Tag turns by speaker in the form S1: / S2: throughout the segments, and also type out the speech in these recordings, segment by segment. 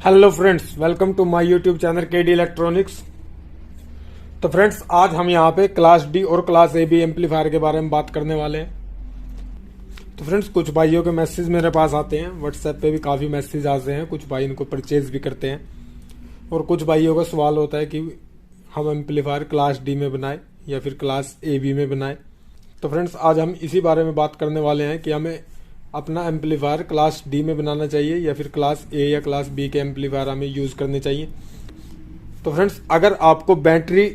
S1: Hello friends, welcome to my YouTube channel KD electronics. तो friends, आज हम यहाँ पे क्लास डी और क्लास ए बी एम्पलीफायर के बारे में बात करने वाले हैं। तो फ्रेंड्स, कुछ भाइयों के मैसेज मेरे पास आते हैं, व्हाट्सएप पे भी काफ़ी मैसेज आते हैं। कुछ भाई इनको परचेज भी करते हैं और कुछ भाइयों का सवाल होता है कि हम एम्पलीफायर क्लास डी में बनाए या फिर क्लास ए बी में बनाए। तो फ्रेंड्स, आज हम इसी बारे में बात करने वाले हैं कि हमें अपना एम्पलीफायर क्लास डी में बनाना चाहिए या फिर क्लास ए या क्लास बी के एम्पलीफायर हमें यूज़ करने चाहिए। तो फ्रेंड्स, अगर आपको बैटरी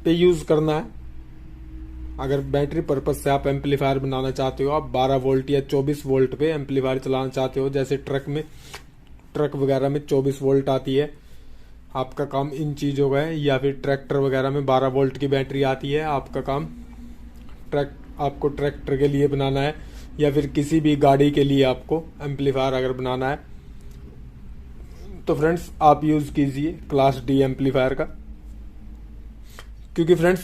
S1: पे यूज़ करना है, अगर बैटरी पर्पज से आप एम्पलीफायर बनाना चाहते हो, आप 12 वोल्ट या 24 वोल्ट पे एम्पलीफायर चलाना चाहते हो, जैसे ट्रक वगैरह में 24 वोल्ट आती है, आपका काम इन चीज़ों का है, या फिर ट्रैक्टर वगैरह में 12 वोल्ट की बैटरी आती है, आपका काम आपको ट्रैक्टर के लिए बनाना है या फिर किसी भी गाड़ी के लिए आपको एम्पलीफायर अगर बनाना है, तो फ्रेंड्स आप यूज़ कीजिए क्लास डी एम्पलीफायर का। क्योंकि फ्रेंड्स,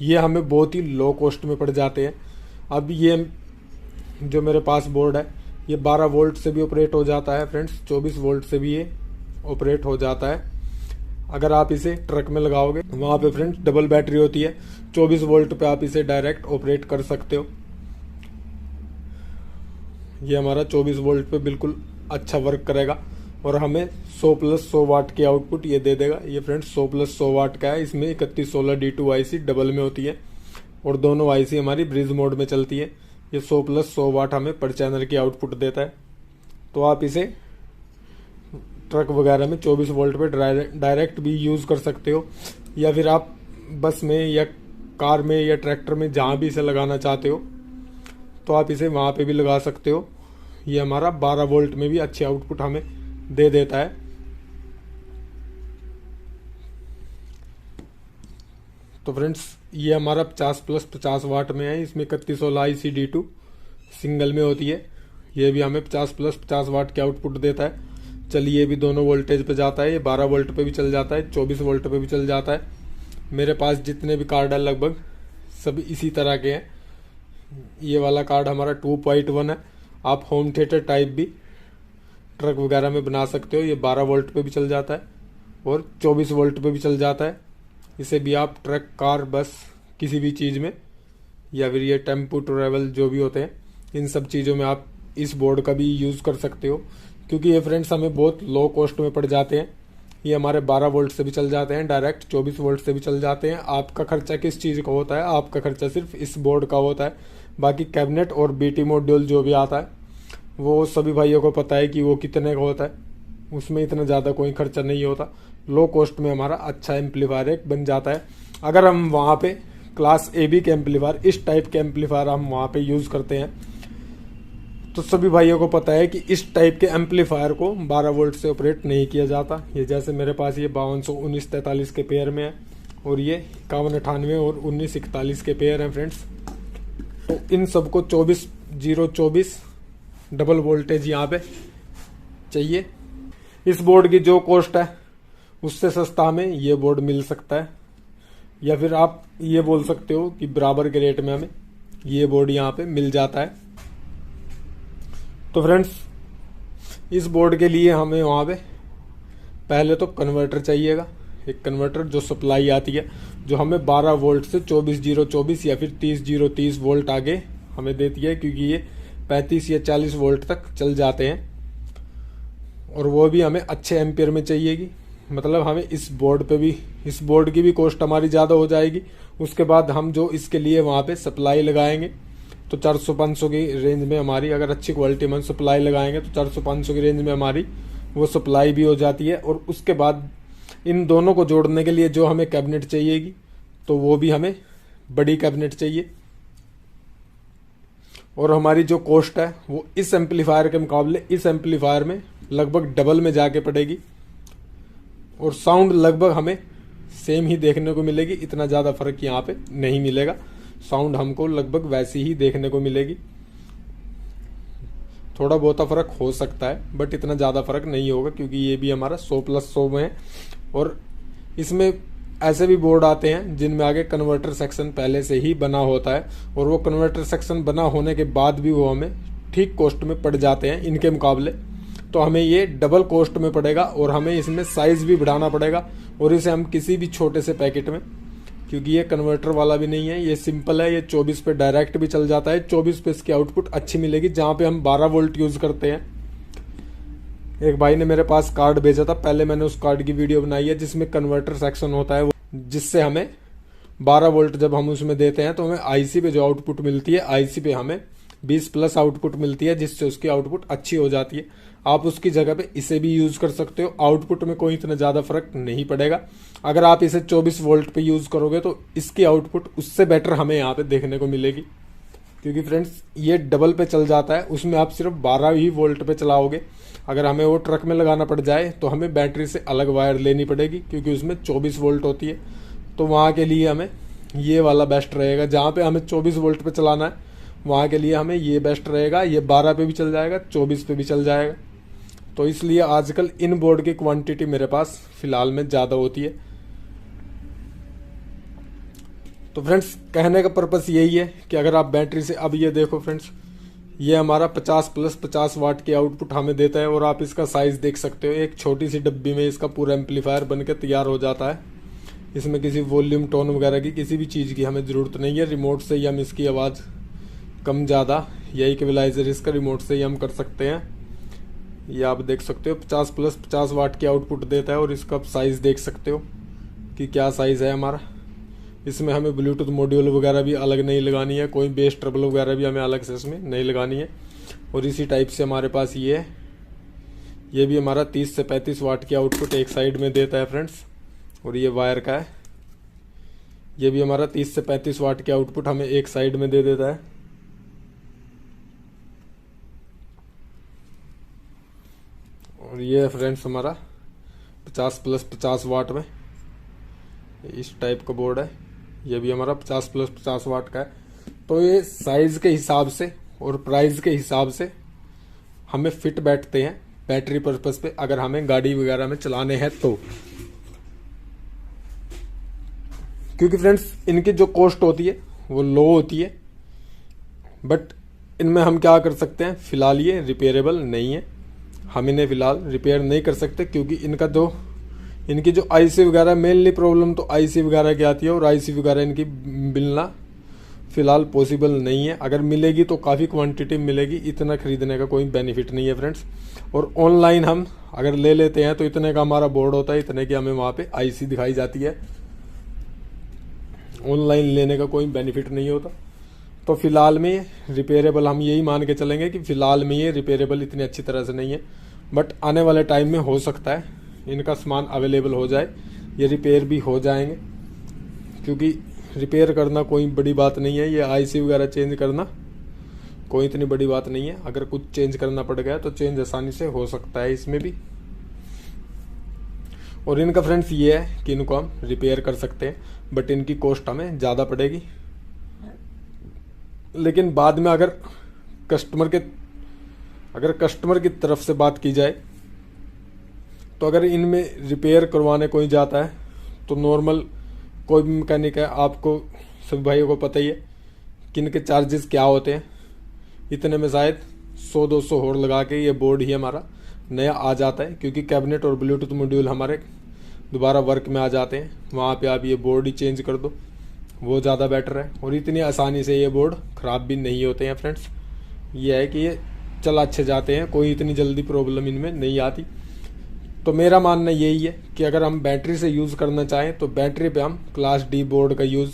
S1: ये हमें बहुत ही लो कॉस्ट में पड़ जाते हैं। अब ये जो मेरे पास बोर्ड है, ये 12 वोल्ट से भी ऑपरेट हो जाता है फ्रेंड्स, 24 वोल्ट से भी ये ऑपरेट हो जाता है। अगर आप इसे ट्रक में लगाओगे, वहाँ पे फ्रेंड्स डबल बैटरी होती है, 24 वोल्ट पे आप इसे डायरेक्ट ऑपरेट कर सकते हो। ये हमारा 24 वोल्ट पे बिल्कुल अच्छा वर्क करेगा और हमें 100 प्लस 100 वाट की आउटपुट ये दे देगा। ये फ्रेंड्स 100 प्लस 100 वाट का है। इसमें 3116 D2 आईसी डबल में होती है और दोनों आईसी हमारी ब्रिज मोड में चलती है। ये 100 प्लस 100 वाट हमें पर चैनल की आउटपुट देता है। तो आप इसे ट्रक वगैरह में 24 वोल्ट पे डायरेक्ट भी यूज़ कर सकते हो, या फिर आप बस में या कार में या ट्रैक्टर में जहाँ भी इसे लगाना चाहते हो तो आप इसे वहाँ पे भी लगा सकते हो। ये हमारा 12 वोल्ट में भी अच्छी आउटपुट हमें दे देता है। तो फ्रेंड्स, ये हमारा 50 प्लस 50 वाट में है। इसमें 3116 IC D2 सिंगल में होती है। ये भी हमें 50 प्लस 50 वाट की आउटपुट देता है। चलिए, ये भी दोनों वोल्टेज पे जाता है। ये 12 वोल्ट पे भी चल जाता है, 24 वोल्ट पे भी चल जाता है। मेरे पास जितने भी कार्ड है लगभग सब इसी तरह के हैं। ये वाला कार्ड हमारा 2.1 है। आप होम थिएटर टाइप भी ट्रक वगैरह में बना सकते हो। ये 12 वोल्ट पे भी चल जाता है और 24 वोल्ट पे भी चल जाता है। इसे भी आप ट्रक, कार, बस किसी भी चीज़ में, या फिर ये टेम्पो ट्रैवल जो भी होते हैं, इन सब चीज़ों में आप इस बोर्ड का भी यूज़ कर सकते हो। क्योंकि ये फ्रेंड्स हमें बहुत लो कॉस्ट में पड़ जाते हैं। ये हमारे 12 वोल्ट से भी चल जाते हैं, डायरेक्ट 24 वोल्ट से भी चल जाते हैं। आपका खर्चा किस चीज़ का होता है? आपका खर्चा सिर्फ इस बोर्ड का होता है। बाकी कैबिनेट और बीटी मॉड्यूल जो भी आता है, वो सभी भाइयों को पता है कि वो कितने का होता है। उसमें इतना ज़्यादा कोई खर्चा नहीं होता। लो कॉस्ट में हमारा अच्छा एम्पलीफायर एक बन जाता है। अगर हम वहाँ पे क्लास ए बी के एम्पलीफायर, इस टाइप के एम्पलीफायर हम वहाँ पे यूज़ करते हैं, तो सभी भाइयों को पता है कि इस टाइप के एम्पलीफायर को 12 वोल्ट से ऑपरेट नहीं किया जाता। ये जैसे मेरे पास ये 521943 के पेयर में है और ये 5198 और 1941 के पेयर हैं फ्रेंड्स। तो इन सबको 24024 डबल वोल्टेज यहाँ पे चाहिए। इस बोर्ड की जो कॉस्ट है उससे सस्ता हमें ये बोर्ड मिल सकता है, या फिर आप ये बोल सकते हो कि बराबर के रेट में हमें ये बोर्ड यहाँ पे मिल जाता है। तो फ्रेंड्स, इस बोर्ड के लिए हमें वहाँ पे पहले तो कन्वर्टर चाहिएगा। एक कन्वर्टर जो सप्लाई आती है, जो हमें 12 वोल्ट से 24024 या फिर 30030 वोल्ट आगे हमें देती है, क्योंकि ये 35 या 40 वोल्ट तक चल जाते हैं और वो भी हमें अच्छे एम्पियर में चाहिएगी। मतलब हमें इस बोर्ड की भी कॉस्ट हमारी ज़्यादा हो जाएगी। उसके बाद हम जो इसके लिए वहाँ पे सप्लाई लगाएंगे तो 400-500 की रेंज में हमारी, अगर अच्छी क्वालिटी में सप्लाई लगाएंगे तो 400-500 की रेंज में हमारी वो सप्लाई भी हो जाती है। और उसके बाद इन दोनों को जोड़ने के लिए जो हमें कैबिनेट चाहिएगी, तो वो भी हमें बड़ी कैबिनेट चाहिए। और हमारी जो कॉस्ट है वो इस एम्पलीफायर के मुकाबले इस एम्पलीफायर में लगभग डबल में जाके पड़ेगी। और साउंड लगभग हमें सेम ही देखने को मिलेगी, इतना ज़्यादा फर्क यहाँ पे नहीं मिलेगा। साउंड हमको लगभग वैसी ही देखने को मिलेगी। थोड़ा बहुत फर्क हो सकता है बट इतना ज़्यादा फर्क नहीं होगा, क्योंकि ये भी हमारा 100 प्लस 100 में है। और इसमें ऐसे भी बोर्ड आते हैं जिनमें आगे कन्वर्टर सेक्शन पहले से ही बना होता है, और वो कन्वर्टर सेक्शन बना होने के बाद भी वो हमें ठीक कॉस्ट में पड़ जाते हैं इनके मुकाबले। तो हमें ये डबल कॉस्ट में पड़ेगा और हमें इसमें साइज भी बढ़ाना पड़ेगा। और इसे हम किसी भी छोटे से पैकेट में, क्योंकि ये कन्वर्टर वाला भी नहीं है, ये सिंपल है, ये 24 पे डायरेक्ट भी चल जाता है। 24 पे इसकी आउटपुट अच्छी मिलेगी। जहाँ पे हम 12 वोल्ट यूज करते हैं, एक भाई ने मेरे पास कार्ड भेजा था, पहले मैंने उस कार्ड की वीडियो बनाई है जिसमें कन्वर्टर सेक्शन होता है, जिससे हमें 12 वोल्ट जब हम उसमें देते हैं तो हमें आईसी पे जो आउटपुट मिलती है, आईसी पे हमें 20 प्लस आउटपुट मिलती है, जिससे उसकी आउटपुट अच्छी हो जाती है। आप उसकी जगह पे इसे भी यूज कर सकते हो, आउटपुट में कोई इतना ज्यादा फर्क नहीं पड़ेगा। अगर आप इसे 24 वोल्ट पे यूज करोगे तो इसकी आउटपुट उससे बेटर हमें यहाँ पे देखने को मिलेगी, क्योंकि फ्रेंड्स ये डबल पे चल जाता है, उसमें आप सिर्फ 12 ही वोल्ट पे चलाओगे। अगर हमें वो ट्रक में लगाना पड़ जाए तो हमें बैटरी से अलग वायर लेनी पड़ेगी, क्योंकि उसमें 24 वोल्ट होती है। तो वहाँ के लिए हमें ये वाला बेस्ट रहेगा। जहाँ पे हमें 24 वोल्ट पे चलाना है वहाँ के लिए हमें ये बेस्ट रहेगा। ये 12 पे भी चल जाएगा, 24 पे भी चल जाएगा। तो इसलिए आजकल इन बोर्ड की क्वांटिटी मेरे पास फिलहाल में ज़्यादा होती है। तो फ्रेंड्स कहने का पर्पस यही है कि अगर आप बैटरी से, अब ये देखो फ्रेंड्स, ये हमारा 50 प्लस 50 वाट की आउटपुट हमें देता है। और आप इसका साइज देख सकते हो, एक छोटी सी डब्बी में इसका पूरा एम्पलीफायर बनकर तैयार हो जाता है। इसमें किसी वॉल्यूम टोन वगैरह की किसी भी चीज़ की हमें ज़रूरत नहीं है। रिमोट से ही हम इसकी आवाज़ कम ज़्यादा, यही इक्वलाइजर इसका रिमोट से ही हम कर सकते हैं। ये आप देख सकते हो 50 प्लस 50 वाट की आउटपुट देता है। और इसका आप साइज़ देख सकते हो कि क्या साइज़ है हमारा। इसमें हमें ब्लूटूथ मॉड्यूल वगैरह भी अलग नहीं लगानी है, कोई बेस ट्रबल वगैरह भी हमें अलग से इसमें नहीं लगानी है। और इसी टाइप से हमारे पास ये है, ये भी हमारा 30 से 35 वाट की आउटपुट एक साइड में देता है फ्रेंड्स। और ये वायर का है, ये भी हमारा 30 से 35 वाट की आउटपुट हमें एक साइड में दे देता है। और ये फ्रेंड्स हमारा 50 प्लस 50 वाट में इस टाइप का बोर्ड है, ये भी हमारा 50 प्लस 50 वाट का है। तो ये साइज के हिसाब से और प्राइस के हिसाब से हमें फिट बैठते हैं बैटरी पर्पस पे, अगर हमें गाड़ी वगैरह में चलाने हैं तो। क्योंकि फ्रेंड्स इनकी जो कॉस्ट होती है वो लो होती है, बट इनमें हम क्या कर सकते हैं, फिलहाल ये रिपेयरेबल नहीं है, हम इन्हें फिलहाल रिपेयर नहीं कर सकते। क्योंकि इनकी जो आईसी वगैरह, मेनली प्रॉब्लम तो आईसी वगैरह की आती है, और आईसी वगैरह इनकी मिलना फिलहाल पॉसिबल नहीं है। अगर मिलेगी तो काफ़ी क्वांटिटी मिलेगी, इतना खरीदने का कोई बेनिफिट नहीं है फ्रेंड्स। और ऑनलाइन हम अगर ले लेते हैं तो इतने का हमारा बोर्ड होता है, इतने की हमें वहाँ पे आईसी दिखाई जाती है। ऑनलाइन लेने का कोई बेनिफिट नहीं होता। तो फिलहाल में रिपेयरेबल, हम यही मान के चलेंगे कि फिलहाल में ये रिपेयरेबल इतनी अच्छी तरह से नहीं है, बट आने वाले टाइम में हो सकता है इनका सामान अवेलेबल हो जाए, ये रिपेयर भी हो जाएंगे। क्योंकि रिपेयर करना कोई बड़ी बात नहीं है, ये आईसी वगैरह चेंज करना कोई इतनी बड़ी बात नहीं है। अगर कुछ चेंज करना पड़ गया तो चेंज आसानी से हो सकता है इसमें भी। और इनका फ्रेंड्स ये है कि इनको हम रिपेयर कर सकते हैं, बट इनकी कॉस्ट हमें ज़्यादा पड़ेगी। लेकिन बाद में अगर कस्टमर की तरफ से बात की जाए तो अगर इनमें रिपेयर करवाने कोई जाता है तो नॉर्मल कोई भी मैकेनिक है, आपको सभी भाइयों को पता ही है कि इनके चार्जेस क्या होते हैं। इतने में शायद 100-200 और लगा के ये बोर्ड ही हमारा नया आ जाता है, क्योंकि कैबिनेट और ब्लूटूथ मॉड्यूल हमारे दोबारा वर्क में आ जाते हैं। वहाँ पे आप ये बोर्ड ही चेंज कर दो, वो ज़्यादा बेटर है। और इतनी आसानी से ये बोर्ड ख़राब भी नहीं होते हैं फ्रेंड्स। ये है कि ये चल अच्छे जाते हैं, कोई इतनी जल्दी प्रॉब्लम इनमें नहीं आती। तो मेरा मानना यही है कि अगर हम बैटरी से यूज़ करना चाहें तो बैटरी पे हम क्लास डी बोर्ड का यूज़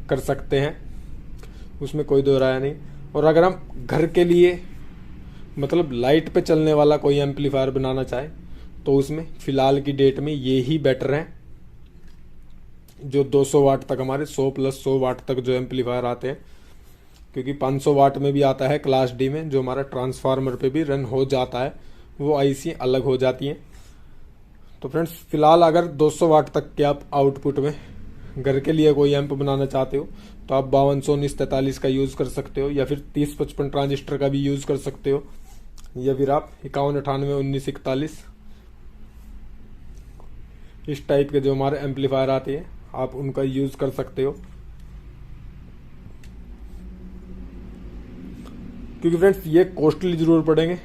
S1: कर सकते हैं, उसमें कोई दो राय नहीं। और अगर हम घर के लिए मतलब लाइट पे चलने वाला कोई एम्पलीफायर बनाना चाहे तो उसमें फ़िलहाल की डेट में ये ही बेटर है। जो 200 वाट तक, हमारे 100 प्लस 100 वाट तक जो एम्पलीफायर आते हैं, क्योंकि 500 वाट में भी आता है क्लास डी में, जो हमारा ट्रांसफार्मर पे भी रन हो जाता है, वो आईसी अलग हो जाती हैं। तो फ्रेंड्स फिलहाल अगर 200 वाट तक के आप आउटपुट में घर के लिए कोई एम्प बनाना चाहते हो तो आप 521943 का यूज़ कर सकते हो, या फिर 3055 ट्रांजिस्टर का भी यूज़ कर सकते हो, या फिर आप 51981941 इस टाइप के जो हमारे एम्पलीफायर आते हैं आप उनका यूज़ कर सकते हो। क्योंकि फ्रेंड्स ये कॉस्टली ज़रूर पड़ेंगे,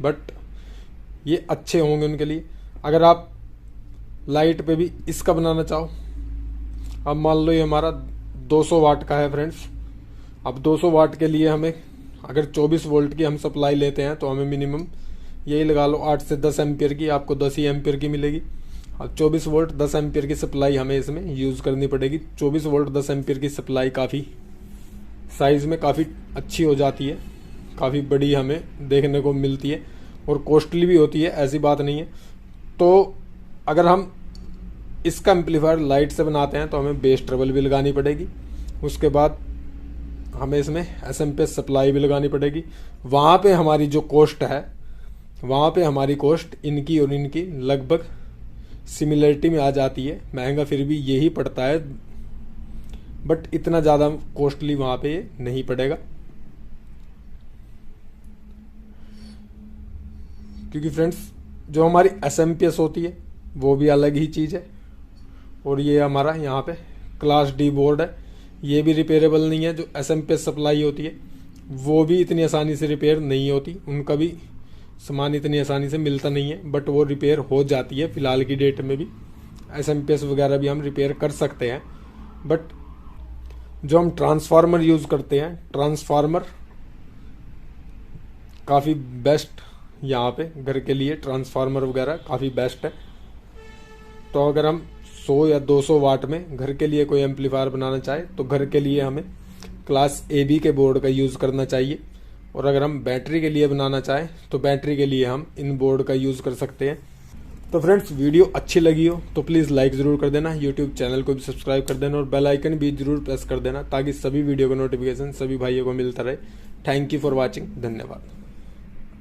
S1: बट ये अच्छे होंगे उनके लिए। अगर आप लाइट पे भी इसका बनाना चाहो, अब मान लो ये हमारा 200 वाट का है फ्रेंड्स। अब 200 वाट के लिए हमें अगर 24 वोल्ट की हम सप्लाई लेते हैं तो हमें मिनिमम यही लगा लो 8 से 10 एम्पियर की, आपको 10 ही एम्पियर की मिलेगी। अब 24 वोल्ट 10 एम्पियर की सप्लाई हमें इसमें यूज़ करनी पड़ेगी। 24 वोल्ट 10 एम्पियर की सप्लाई काफ़ी साइज़ में काफ़ी अच्छी हो जाती है, काफ़ी बड़ी हमें देखने को मिलती है और कॉस्टली भी होती है, ऐसी बात नहीं है। तो अगर हम इसका एम्पलीफायर लाइट से बनाते हैं तो हमें बेस ट्रबल भी लगानी पड़ेगी, उसके बाद हमें इसमें एसएमपीएस सप्लाई भी लगानी पड़ेगी। वहाँ पे हमारी जो कॉस्ट है, वहाँ पे हमारी कॉस्ट इनकी और इनकी लगभग सिमिलरिटी में आ जाती है। महंगा फिर भी यही पड़ता है, बट इतना ज़्यादा कॉस्टली वहाँ पे नहीं पड़ेगा, क्योंकि फ्रेंड्स जो हमारी एसएमपीएस होती है वो भी अलग ही चीज़ है। और ये हमारा यहाँ पे क्लास डी बोर्ड है, ये भी रिपेयरेबल नहीं है। जो एसएमपीएस सप्लाई होती है वो भी इतनी आसानी से रिपेयर नहीं होती, उनका भी सामान इतनी आसानी से मिलता नहीं है, बट वो रिपेयर हो जाती है। फ़िलहाल की डेट में भी एसएमपीएस वगैरह भी हम रिपेयर कर सकते हैं। बट जो हम ट्रांसफार्मर यूज़ करते हैं, ट्रांसफार्मर काफ़ी बेस्ट यहाँ पे घर के लिए ट्रांसफार्मर वगैरह काफ़ी बेस्ट है। तो अगर हम 100 या 200 वाट में घर के लिए कोई एम्पलीफायर बनाना चाहे तो घर के लिए हमें क्लास AB के बोर्ड का यूज़ करना चाहिए। और अगर हम बैटरी के लिए बनाना चाहें तो बैटरी के लिए हम इन बोर्ड का यूज़ कर सकते हैं। तो फ्रेंड्स वीडियो अच्छी लगी हो तो प्लीज़ लाइक ज़रूर कर देना, यूट्यूब चैनल को भी सब्सक्राइब कर देना और बेल आइकन भी ज़रूर प्रेस कर देना, ताकि सभी वीडियो का नोटिफिकेशन सभी भाइयों को मिलता रहे। थैंक यू फॉर वॉचिंग, धन्यवाद।